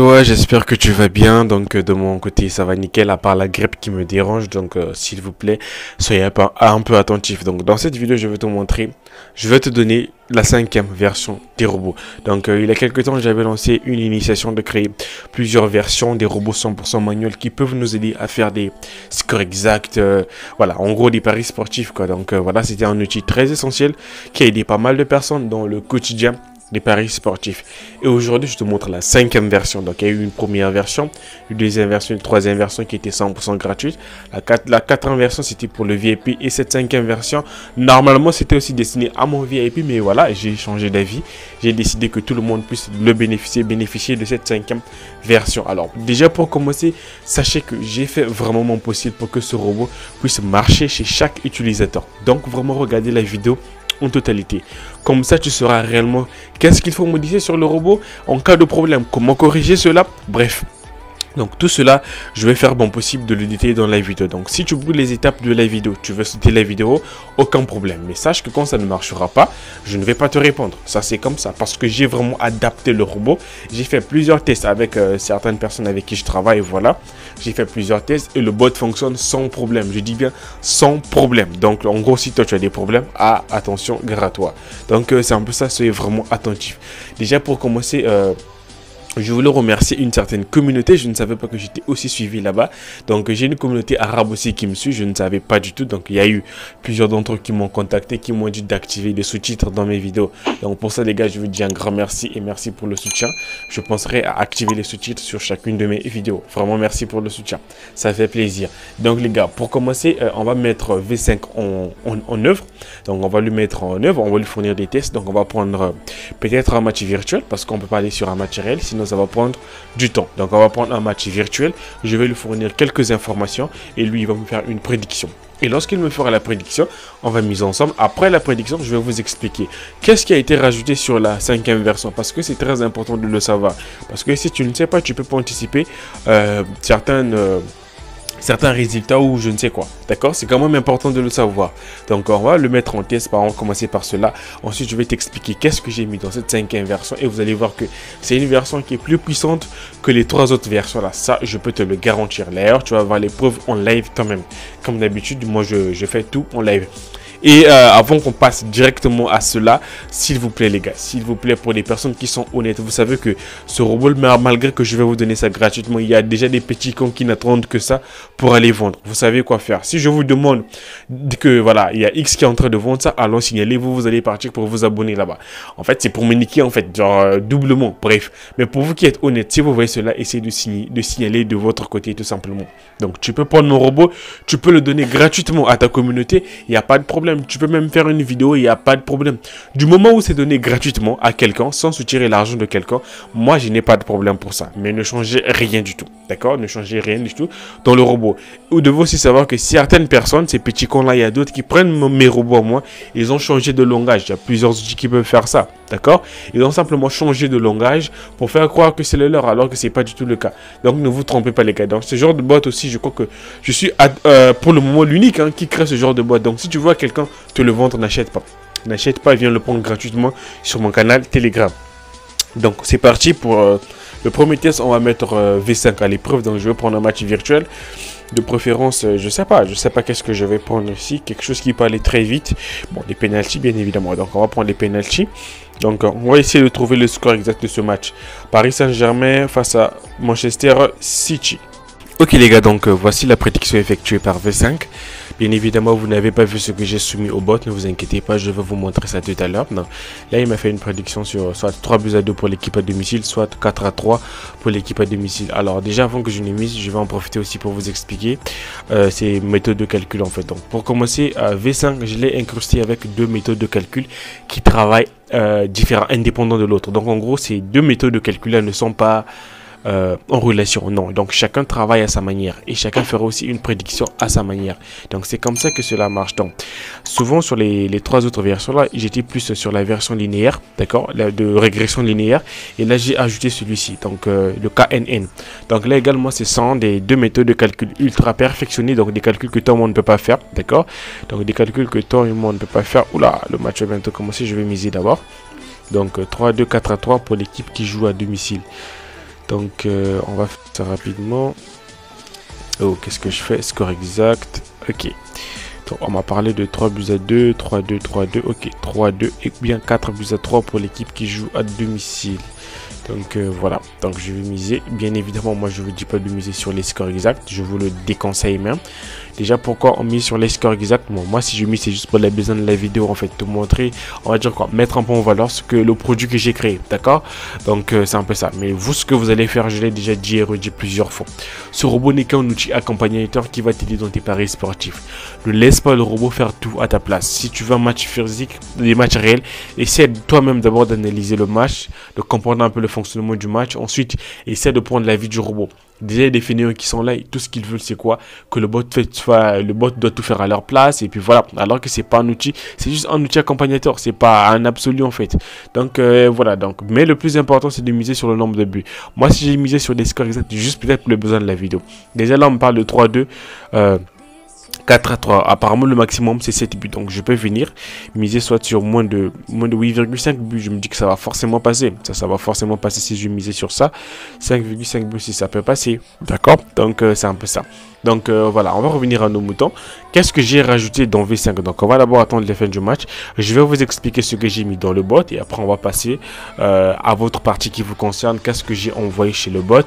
toi, j'espère que tu vas bien. Donc de mon côté ça va nickel à part la grippe qui me dérange. Donc s'il vous plaît, soyez un peu attentifs. Donc dans cette vidéo je vais te montrer, je vais te donner la 5e version des robots. Donc il y a quelques temps j'avais lancé une initiation de créer plusieurs versions des robots 100% manuels qui peuvent nous aider à faire des scores exacts. Voilà, en gros des paris sportifs quoi. Donc voilà, c'était un outil très essentiel qui a aidé pas mal de personnes dans le quotidien des paris sportifs. Et aujourd'hui, je te montre la 5e version. Donc, il y a eu une première version, une deuxième version, une troisième version qui était 100% gratuite. La 4e version, c'était pour le VIP. Et cette 5e version, normalement, c'était aussi destiné à mon VIP. Mais voilà, j'ai changé d'avis. J'ai décidé que tout le monde puisse le bénéficier de cette 5e version. Alors, déjà pour commencer, sachez que j'ai fait vraiment mon possible pour que ce robot puisse marcher chez chaque utilisateur. Donc, vraiment, regardez la vidéo en totalité. Comme ça, tu sauras réellement qu'est-ce qu'il faut modifier sur le robot en cas de problème, comment corriger cela, bref. Donc tout cela, je vais faire mon possible de le détailler dans la vidéo. Donc si tu brûles les étapes de la vidéo, tu veux sauter la vidéo, aucun problème. Mais sache que quand ça ne marchera pas, je ne vais pas te répondre. Ça c'est comme ça parce que j'ai vraiment adapté le robot. J'ai fait plusieurs tests avec certaines personnes avec qui je travaille. Voilà, j'ai fait plusieurs tests et le bot fonctionne sans problème. Je dis bien sans problème. Donc en gros, si toi tu as des problèmes, attention, gare à toi. Donc c'est un peu ça, soyez vraiment attentifs. Déjà pour commencer, je voulais remercier une certaine communauté. Je ne savais pas que j'étais aussi suivi là-bas. Donc j'ai une communauté arabe aussi qui me suit. Je ne savais pas du tout. Donc il y a eu plusieurs d'entre eux qui m'ont contacté, qui m'ont dit d'activer les sous-titres dans mes vidéos. Donc pour ça les gars, je vous dis un grand merci et merci pour le soutien. Je penserai à activer les sous-titres sur chacune de mes vidéos. Vraiment merci pour le soutien. Ça fait plaisir. Donc les gars, pour commencer, on va mettre V5 en œuvre. Donc on va lui mettre en œuvre. On va lui fournir des tests. Donc on va prendre peut-être un match virtuel parce qu'on peut pas aller sur un match réel. Sinon ça va prendre du temps. Donc on va prendre un match virtuel, je vais lui fournir quelques informations et lui il va me faire une prédiction. Et lorsqu'il me fera la prédiction, on va miser ensemble. Après la prédiction, je vais vous expliquer qu'est-ce qui a été rajouté sur la 5e version. Parce que c'est très important de le savoir. Parce que si tu ne sais pas, tu peux pas anticiper certains résultats ou je ne sais quoi. D'accord? C'est quand même important de le savoir. Donc, on va le mettre en test. On va commencer par cela. Ensuite, je vais t'expliquer qu'est-ce que j'ai mis dans cette 5e version. Et vous allez voir que c'est une version qui est plus puissante que les 3 autres versions là. Ça, je peux te le garantir. D'ailleurs, tu vas avoir les preuves en live quand même. Comme d'habitude, moi, je fais tout en live. Et avant qu'on passe directement à cela, s'il vous plaît les gars, s'il vous plaît pour les personnes qui sont honnêtes, vous savez que ce robot, malgré que je vais vous donner ça gratuitement, il y a déjà des petits cons qui n'attendent que ça pour aller vendre. Vous savez quoi faire. Si je vous demande que voilà, il y a X qui est en train de vendre ça, allons signaler, vous allez partir pour vous abonner là-bas. En fait, c'est pour me niquer en fait, genre doublement, bref. Mais pour vous qui êtes honnêtes, si vous voyez cela, essayez de signaler de votre côté tout simplement. Donc tu peux prendre mon robot, tu peux le donner gratuitement à ta communauté, il n'y a pas de problème. Tu peux même faire une vidéo, il n'y a pas de problème. Du moment où c'est donné gratuitement à quelqu'un, sans soutirer l'argent de quelqu'un, moi, je n'ai pas de problème pour ça. Mais ne changez rien du tout. D'accord? Ne changez rien du tout dans le robot. Vous devez aussi savoir que certaines personnes, ces petits cons-là, il y a d'autres qui prennent mes robots à moi, ils ont changé de langage. Il y a plusieurs outils qui peuvent faire ça. D'accord? Ils ont simplement changé de langage pour faire croire que c'est le leur, alors que ce n'est pas du tout le cas. Donc, ne vous trompez pas, les gars. Donc, ce genre de bot aussi, je crois que je suis pour le moment l'unique qui crée ce genre de bot. Donc, si tu vois quelqu'un te le vendre, n'achète pas. N'achète pas, viens le prendre gratuitement sur mon canal Telegram. Donc, c'est parti pour le premier test. On va mettre V5 à l'épreuve. Donc, je vais prendre un match virtuel. De préférence, je sais pas qu'est-ce que je vais prendre ici. Quelque chose qui peut aller très vite. Bon, les penalties, bien évidemment. Donc, on va prendre les penalties. Donc, on va essayer de trouver le score exact de ce match. Paris Saint-Germain face à Manchester City. Ok les gars, donc voici la prédiction effectuée par V5. Bien évidemment, vous n'avez pas vu ce que j'ai soumis au bot, ne vous inquiétez pas, je vais vous montrer ça tout à l'heure. Là, il m'a fait une prédiction sur soit 3-2 pour l'équipe à domicile, soit 4-3 pour l'équipe à domicile. Alors déjà, avant que je ne mise, je vais en profiter aussi pour vous expliquer ces méthodes de calcul en fait. Donc pour commencer, V5, je l'ai incrusté avec 2 méthodes de calcul qui travaillent différents, indépendants de l'autre. Donc en gros, ces 2 méthodes de calcul là ne sont pas en relation, non. Donc chacun travaille à sa manière et chacun fera aussi une prédiction à sa manière. Donc c'est comme ça que cela marche. Donc souvent sur les 3 autres versions là, j'étais plus sur la version linéaire, d'accord, de régression linéaire, et là j'ai ajouté celui-ci, donc le KNN. Donc là également ce sont des 2 méthodes de calcul ultra perfectionnées, donc des calculs que tout le monde ne peut pas faire, d'accord. Donc des calculs que tout le monde ne peut pas faire. Oula, le match va bientôt commencer, je vais miser d'abord. Donc 3-2, 4-3 pour l'équipe qui joue à domicile. Donc on va faire ça rapidement. Oh, qu'est-ce que je fais? Score exact. Ok. Donc on m'a parlé de 3 buts à 2, 3-2, 3-2. Ok, 3-2 et bien 4 buts à 3 pour l'équipe qui joue à domicile. Donc voilà, donc je vais miser. Bien évidemment, moi je ne vous dis pas de miser sur les scores exacts, je vous le déconseille même. Déjà, pourquoi on mise sur les scores exacts? Bon, moi si je mise, c'est juste pour la besoin de la vidéo en fait, te montrer, on va dire quoi, mettre un peu en valeur ce que le produit que j'ai créé, d'accord? Donc c'est un peu ça. Mais vous, ce que vous allez faire, je l'ai déjà dit et redit plusieurs fois. Ce robot n'est qu'un outil accompagnateur qui va t'aider dans tes paris sportifs. Ne laisse pas le robot faire tout à ta place. Si tu veux un match physique, des matchs réels, essaie toi-même d'abord d'analyser le match, de comprendre un peu le fonctionnement du match. Ensuite, essaie de prendre l'avis du robot. Déjà, des fainéants qui sont là, et tout ce qu'ils veulent, c'est quoi? Que le bot doit tout faire à leur place. Et puis voilà. Alors que c'est pas un outil, c'est juste un outil accompagnateur. C'est pas un absolu en fait. Donc voilà. Donc, mais le plus important, c'est de miser sur le nombre de buts. Moi, si j'ai misé sur des scores exacts, juste peut-être pour le besoin de la vidéo. Déjà là, on me parle de 3-2. 4-3, apparemment le maximum c'est 7 buts, donc je peux venir miser soit sur moins de 8,5 buts, je me dis que ça va forcément passer, ça va forcément passer si je misais sur ça, 5,5 buts si ça peut passer, d'accord, donc c'est un peu ça. Donc voilà, on va revenir à nos moutons. Qu'est-ce que j'ai rajouté dans V5? Donc on va d'abord attendre la fin du match. Je vais vous expliquer ce que j'ai mis dans le bot et après on va passer à votre partie qui vous concerne. Qu'est-ce que j'ai envoyé chez le bot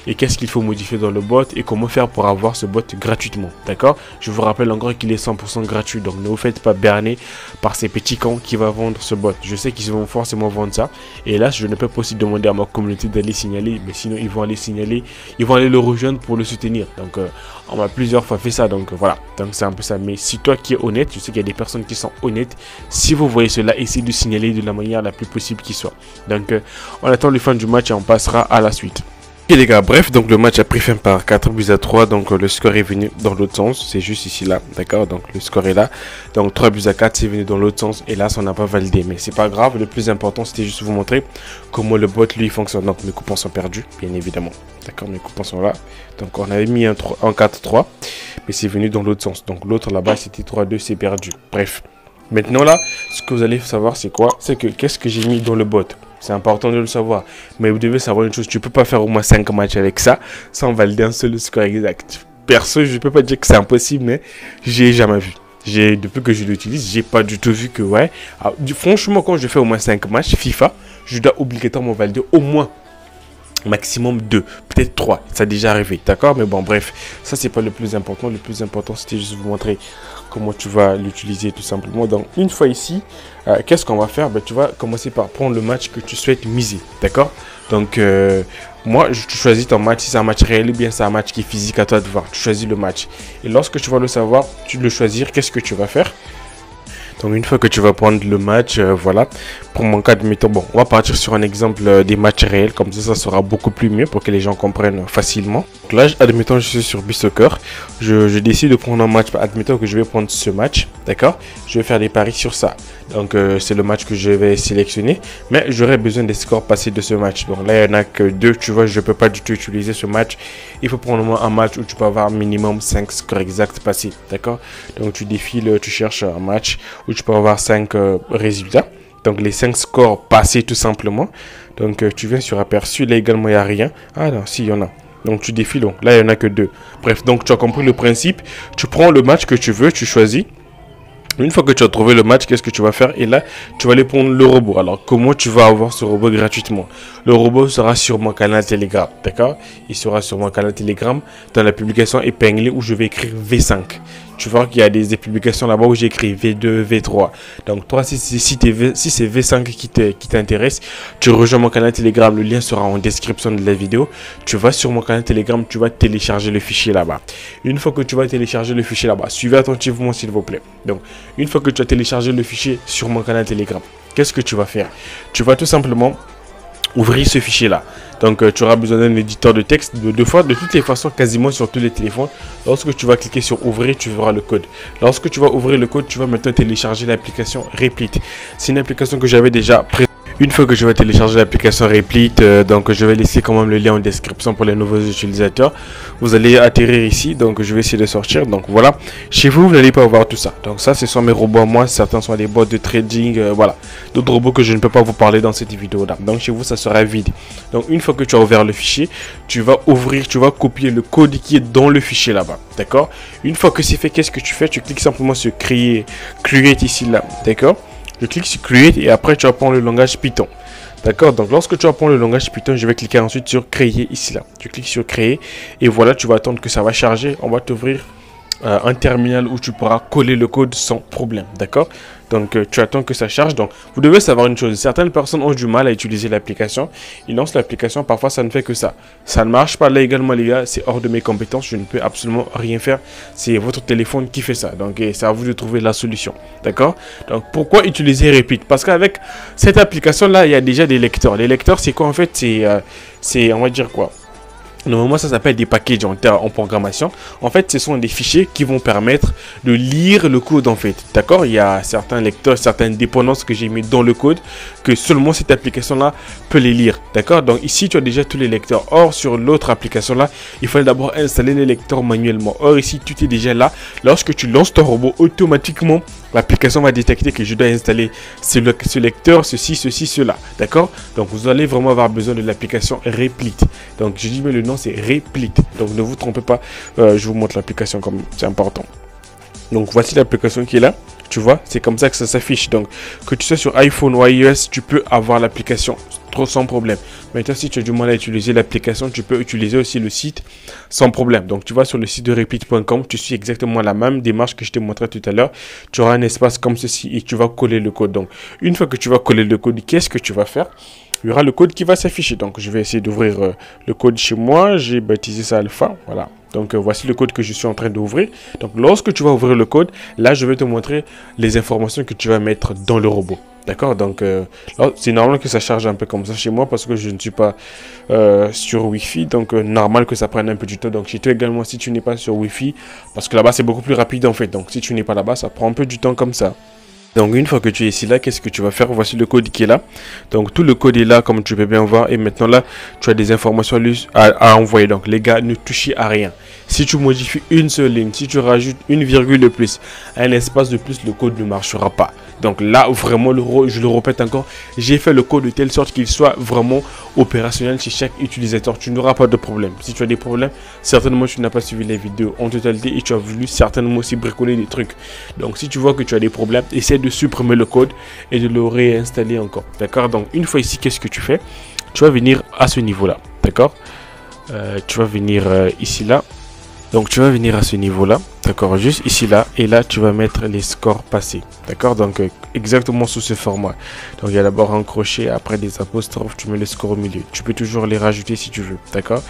et qu'est-ce qu'il faut modifier dans le bot et comment faire pour avoir ce bot gratuitement. D'accord? Je vous rappelle encore qu'il est 100% gratuit. Donc ne vous faites pas berner par ces petits cons qui vont vendre ce bot. Je sais qu'ils vont forcément vendre ça. Et là, je ne peux pas aussi demander à ma communauté d'aller signaler. Mais sinon, ils vont aller signaler. Ils vont aller le rejoindre pour le soutenir. Donc on m'a plusieurs fois fait ça, donc voilà, donc c'est un peu ça. Mais si toi qui es honnête, je sais qu'il y a des personnes qui sont honnêtes, si vous voyez cela, essayez de signaler de la manière la plus possible qui soit. Donc on attend le fin du match et on passera à la suite. Ok les gars, bref, donc le match a pris fin par 4 buts à 3, donc le score est venu dans l'autre sens, c'est juste ici là, d'accord, donc le score est là, donc 3 buts à 4 c'est venu dans l'autre sens, et là ça n'a pas validé, mais c'est pas grave, le plus important c'était juste vous montrer comment le bot lui fonctionne. Donc mes coupons sont perdus, bien évidemment, d'accord, mes coupons sont là, donc on avait mis un 4-3, mais c'est venu dans l'autre sens, donc l'autre là-bas c'était 3-2, c'est perdu, bref. Maintenant là, ce que vous allez savoir c'est quoi? C'est que qu'est-ce que j'ai mis dans le bot? C'est important de le savoir. Mais vous devez savoir une chose, tu peux pas faire au moins 5 matchs avec ça sans valider un seul score exact. Perso, je peux pas dire que c'est impossible, mais j'ai jamais vu. Depuis que je l'utilise, j'ai pas du tout vu que ouais. Alors, franchement, quand je fais au moins 5 matchs FIFA, je dois obligatoirement valider au moins maximum 2, peut-être 3, ça a déjà arrivé, d'accord? Mais bon, bref, ça c'est pas le plus important. Le plus important c'était juste vous montrer comment tu vas l'utiliser tout simplement. Donc une fois ici, qu'est-ce qu'on va faire? Ben, tu vas commencer par prendre le match que tu souhaites miser, d'accord? Donc moi tu choisis ton match, si c'est un match réel ou bien c'est un match qui est physique, à toi de voir, tu choisis le match et lorsque tu vas le savoir, tu le choisir, qu'est-ce que tu vas faire? Donc une fois que tu vas prendre le match, voilà, pour mon cas, admettons, bon, on va partir sur un exemple des matchs réels, comme ça sera beaucoup plus mieux pour que les gens comprennent facilement. Donc là, admettons, je suis sur BeSoccer, je décide de prendre un match, admettons que je vais prendre ce match, d'accord? Je vais faire des paris sur ça. Donc c'est le match que je vais sélectionner, mais j'aurai besoin des scores passés de ce match. Donc là, il n'y en a que 2, tu vois, je ne peux pas du tout utiliser ce match. Il faut prendre un match où tu peux avoir minimum 5 scores exacts passés, d'accord? Donc tu défiles, tu cherches un match où tu peux avoir 5 résultats. Donc les 5 scores passés tout simplement. Donc tu viens sur aperçu, là également il n'y a rien. Ah non, si, il y en a. Donc tu défiles, donc là il n'y en a que 2. Bref, donc tu as compris le principe. Tu prends le match que tu veux, tu choisis. Une fois que tu as trouvé le match, qu'est-ce que tu vas faire? Et là, tu vas aller prendre le robot. Alors, comment tu vas avoir ce robot gratuitement? Le robot sera sur mon canal Telegram, d'accord? Il sera sur mon canal Telegram dans la publication épinglée où je vais écrire V5. Tu vois qu'il y a des publications là-bas où j'ai écrit V2, V3. Donc, toi, si c'est V5 qui t'intéresse, tu rejoins mon canal Telegram. Le lien sera en description de la vidéo. Tu vas sur mon canal Telegram, tu vas télécharger le fichier là-bas. Une fois que tu vas télécharger le fichier là-bas, suivez attentivement s'il vous plaît. Donc, une fois que tu as téléchargé le fichier sur mon canal Telegram, qu'est-ce que tu vas faire? Tu vas tout simplement ouvrir ce fichier là. Donc tu auras besoin d'un éditeur de texte de toutes les façons, quasiment sur tous les téléphones. Lorsque tu vas cliquer sur ouvrir, tu verras le code. Lorsque tu vas ouvrir le code, tu vas maintenant télécharger l'application Replit. C'est une application que j'avais déjà présentée. Une fois que je vais télécharger l'application Replit, donc je vais laisser quand même le lien en description pour les nouveaux utilisateurs. Vous allez atterrir ici, donc je vais essayer de sortir. Donc voilà, chez vous, vous n'allez pas avoir tout ça. Donc ça, ce sont mes robots à moi. Certains sont des bots de trading, voilà. D'autres robots que je ne peux pas vous parler dans cette vidéo-là. Donc chez vous, ça sera vide. Donc une fois que tu as ouvert le fichier, tu vas ouvrir, tu vas copier le code qui est dans le fichier là-bas. D'accord? Une fois que c'est fait, qu'est-ce que tu fais? Tu cliques simplement sur Create ici, là. D'accord? Je clique sur Create et après tu vas prendre le langage Python. D'accord, donc lorsque tu vas prendre le langage Python, je vais cliquer ensuite sur Créer ici là. Tu cliques sur Créer et voilà, tu vas attendre que ça va charger. On va t'ouvrir un terminal où tu pourras coller le code sans problème. D'accord, donc tu attends que ça charge. Donc vous devez savoir une chose, certaines personnes ont du mal à utiliser l'application. Ils lancent l'application, parfois ça ne fait que ça. Ça ne marche pas là également les gars, c'est hors de mes compétences, je ne peux absolument rien faire. C'est votre téléphone qui fait ça. Donc c'est à vous de trouver la solution. D'accord, donc pourquoi utiliser Replit? Parce qu'avec cette application là, il y a déjà des lecteurs. Les lecteurs c'est quoi en fait? C'est on va dire quoi? Normalement, ça s'appelle des packages en programmation. En fait, ce sont des fichiers qui vont permettre de lire le code en fait. D'accord? Il y a certains lecteurs, certaines dépendances que j'ai mis dans le code que seulement cette application-là peut les lire. D'accord? Donc ici, tu as déjà tous les lecteurs. Or, sur l'autre application-là, il fallait d'abord installer les lecteurs manuellement. Or, ici, tout est déjà là. Lorsque tu lances ton robot, automatiquement, l'application va détecter que je dois installer ce lecteur, ceci, cela. D'accord? Donc, vous allez vraiment avoir besoin de l'application Replit. Donc, je dis mais le nom c'est Replit. Donc ne vous trompez pas, je vous montre l'application comme c'est important. Donc voici l'application qui est là. Tu vois, c'est comme ça que ça s'affiche. Donc que tu sois sur iPhone ou iOS, tu peux avoir l'application sans problème. Maintenant, si tu as du mal à utiliser l'application, tu peux utiliser aussi le site sans problème. Donc tu vas sur le site de replit.com, tu suis exactement la même démarche que je t'ai montré tout à l'heure. Tu auras un espace comme ceci et tu vas coller le code. Donc une fois que tu vas coller le code, qu'est-ce que tu vas faire? Il y aura le code qui va s'afficher. Donc, je vais essayer d'ouvrir le code chez moi. J'ai baptisé ça alpha. Voilà. Donc, voici le code que je suis en train d'ouvrir. Donc, lorsque tu vas ouvrir le code, là, je vais te montrer les informations que tu vas mettre dans le robot. D'accord? Donc, c'est normal que ça charge un peu comme ça chez moi parce que je ne suis pas sur Wi-Fi. Donc, normal que ça prenne un peu du temps. Donc, chez toi également, si tu n'es pas sur Wi-Fi, parce que là-bas, c'est beaucoup plus rapide en fait. Donc, si tu n'es pas là-bas, ça prend un peu du temps comme ça. Donc une fois que tu es ici là, qu'est-ce que tu vas faire? Voici le code qui est là. Donc tout le code est là comme tu peux bien voir. Et maintenant là, tu as des informations à envoyer. Donc les gars, ne touchez à rien. Si tu modifies une seule ligne, si tu rajoutes une virgule de plus, un espace de plus, le code ne marchera pas. Donc là, vraiment, je le répète encore, j'ai fait le code de telle sorte qu'il soit vraiment opérationnel chez chaque utilisateur. Tu n'auras pas de problème. Si tu as des problèmes, certainement tu n'as pas suivi les vidéos en totalité et tu as voulu certainement aussi bricoler des trucs. Donc si tu vois que tu as des problèmes, essaie de supprimer le code et de le réinstaller encore. D'accord? Donc une fois ici, qu'est-ce que tu fais? Tu vas venir à ce niveau-là. D'accord? Tu vas venir ici, là. Donc tu vas venir à ce niveau là, d'accord, juste ici là, et là tu vas mettre les scores passés, d'accord, donc exactement sous ce format. Donc il y a d'abord un crochet, après des apostrophes, tu mets le score au milieu. Tu peux toujours les rajouter si tu veux, d'accord.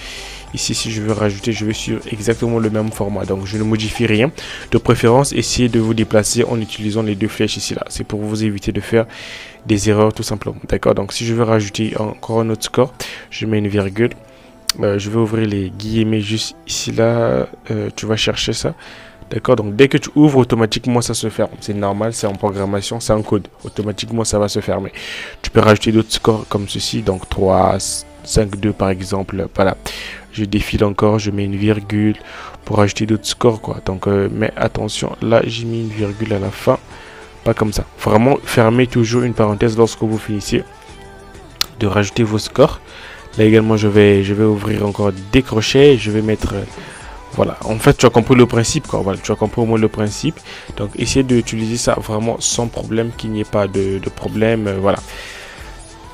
Ici si je veux rajouter, je vais sur exactement le même format, donc je ne modifie rien. De préférence, essayez de vous déplacer en utilisant les deux flèches ici là, c'est pour vous éviter de faire des erreurs tout simplement, d'accord. Donc si je veux rajouter encore un autre score, je mets une virgule. Je vais ouvrir les guillemets juste ici là, tu vas chercher ça, d'accord. Donc dès que tu ouvres, automatiquement ça se ferme, c'est normal, c'est en programmation, c'est en code, automatiquement ça va se fermer. Tu peux rajouter d'autres scores comme ceci, donc 3, 5, 2 par exemple, voilà. Je défile encore, je mets une virgule pour ajouter d'autres scores quoi. Donc mais attention, là j'ai mis une virgule à la fin, pas comme ça. Vraiment fermez toujours une parenthèse lorsque vous finissez de rajouter vos scores. Là également, je vais ouvrir encore des crochets. Je vais mettre... voilà, en fait, tu as compris le principe, quoi. Voilà, tu as compris au moins le principe. Donc, essayez d'utiliser ça vraiment sans problème, qu'il n'y ait pas de problème. Voilà.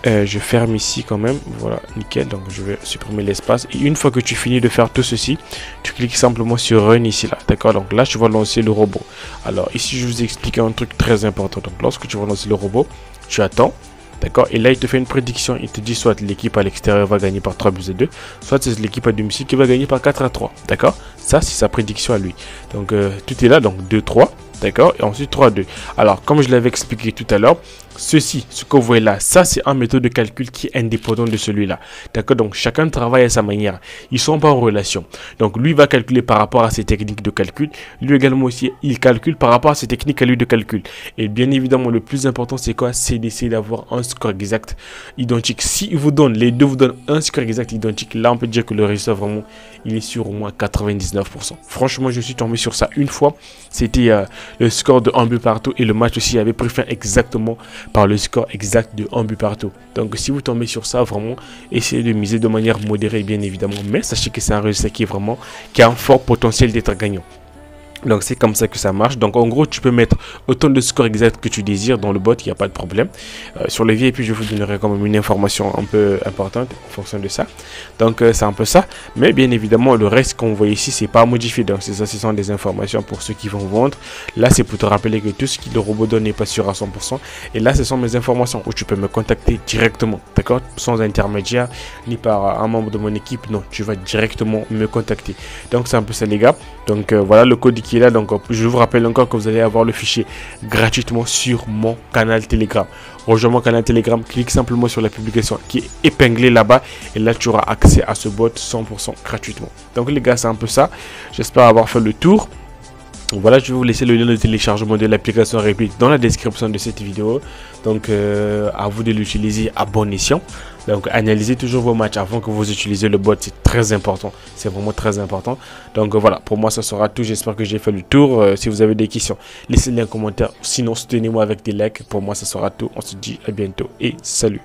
Je ferme ici quand même. Voilà, nickel. Donc, je vais supprimer l'espace. Et une fois que tu finis de faire tout ceci, tu cliques simplement sur Run ici, là. D'accord? Donc là, tu vas lancer le robot. Alors, ici, je vous explique un truc très important. Donc, lorsque tu vas lancer le robot, tu attends. D'accord? Et là, il te fait une prédiction. Il te dit soit l'équipe à l'extérieur va gagner par 3 buts à 2, soit c'est l'équipe à domicile qui va gagner par 4 à 3. D'accord? Ça, c'est sa prédiction à lui. Donc, tout est là. Donc, 2, 3. D'accord? Et ensuite 3, 2. Alors, comme je l'avais expliqué tout à l'heure, ceci, ce que vous voyez là, ça c'est un méthode de calcul qui est indépendant de celui-là. D'accord? Donc, chacun travaille à sa manière. Ils ne sont pas en relation. Donc, lui va calculer par rapport à ses techniques de calcul. Lui également aussi, il calcule par rapport à ses techniques à lui de calcul. Et bien évidemment, le plus important, c'est quoi? C'est d'essayer d'avoir un score exact identique. Si les deux vous donnent un score exact identique, là, on peut dire que le résultat, vraiment, il est sur au moins 99%. Franchement, je suis tombé sur ça une fois. C'était le score de 1 but partout et le match aussi avait pris fin exactement par le score exact de 1 but partout. Donc si vous tombez sur ça, vraiment essayez de miser de manière modérée bien évidemment, mais sachez que c'est un résultat qui a un fort potentiel d'être gagnant. Donc c'est comme ça que ça marche. Donc en gros tu peux mettre autant de scores exacts que tu désires dans le bot, il n'y a pas de problème. Sur le VIP je vous donnerai quand même une information un peu importante en fonction de ça. Donc c'est un peu ça. Mais bien évidemment le reste qu'on voit ici c'est pas modifié. Donc c'est ça, ce sont des informations pour ceux qui vont vendre. Là c'est pour te rappeler que tout ce que le robot donne n'est pas sûr à 100%. Et là ce sont mes informations où tu peux me contacter directement. D'accord? Sans intermédiaire ni par un membre de mon équipe. Non, tu vas directement me contacter. Donc c'est un peu ça les gars. Donc voilà le code qui est là. Donc je vous rappelle encore que vous allez avoir le fichier gratuitement sur mon canal Telegram. Rejoins mon canal Telegram, clique simplement sur la publication qui est épinglée là-bas et là tu auras accès à ce bot 100% gratuitement. Donc les gars c'est un peu ça. J'espère avoir fait le tour. Voilà, je vais vous laisser le lien de téléchargement de l'application Replay dans la description de cette vidéo. Donc, à vous de l'utiliser à bon escient. Donc, analysez toujours vos matchs avant que vous utilisez le bot. C'est très important. C'est vraiment très important. Donc, voilà. Pour moi, ça sera tout. J'espère que j'ai fait le tour. Si vous avez des questions, laissez-les en commentaire. Sinon, soutenez-moi avec des likes. Pour moi, ça sera tout. On se dit à bientôt et salut.